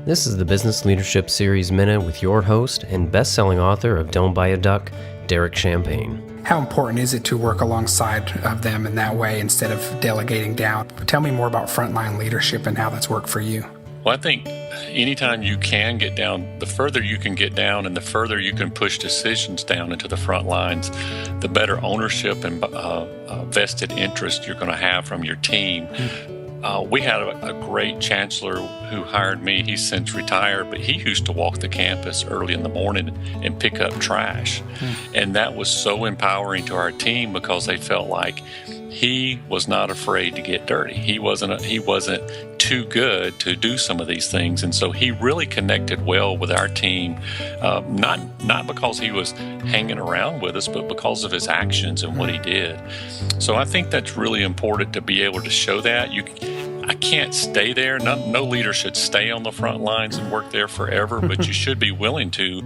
This is the Business Leadership Series Minute with your host and best-selling author of Don't Buy a Duck, Derek Champagne. How important is it to work alongside of them in that way instead of delegating down? Tell me more about frontline leadership and how that's worked for you. Well, I think anytime you can get down, the further you can get down and the further you can push decisions down into the front lines, the better ownership and vested interest you're going to have from your team. We had a great chancellor who hired me. He's since retired, but he used to walk the campus early in the morning and pick up trash. And that was so empowering to our team because they felt like he was not afraid to get dirty. He wasn't too good to do some of these things. And so he really connected well with our team, not because he was hanging around with us, but because of his actions and what he did. So I think that's really important to be able to show that. I can't stay there. No leader should stay on the front lines and work there forever, but you should be willing to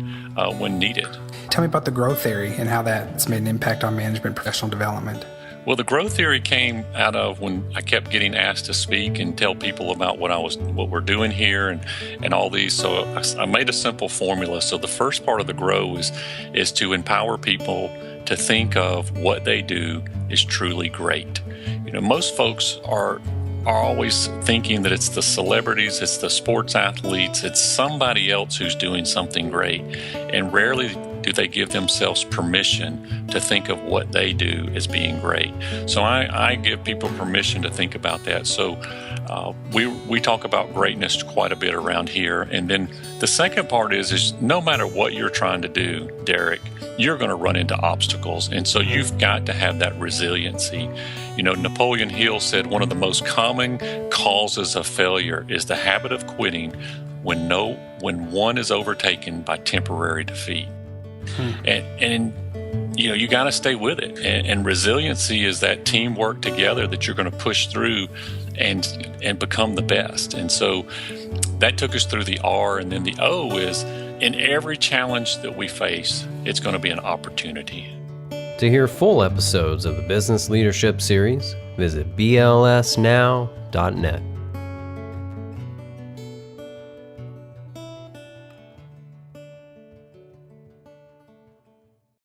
when needed. Tell me about the growth theory and how that's made an impact on management professional development. Well, the growth theory came out of when I kept getting asked to speak and tell people about what we're doing here and all these. So I made a simple formula. So the first part of the grow is to empower people to think of what they do is truly great. You know, most folks are always thinking that it's the celebrities, it's the sports athletes, it's somebody else who's doing something great, and rarely do they give themselves permission to think of what they do as being great. So I give people permission to think about that. So we talk about greatness quite a bit around here. And then the second part is no matter what you're trying to do, Derek, you're going to run into obstacles. And so you've got to have that resiliency. You know, Napoleon Hill said one of the most common causes of failure is the habit of quitting when one is overtaken by temporary defeat. And you know, you got to stay with it. And resiliency is that teamwork together that you're going to push through and become the best. And so that took us through the R, and then the O is in every challenge that we face, it's going to be an opportunity. To hear full episodes of the Business Leadership Series, visit blsnow.net.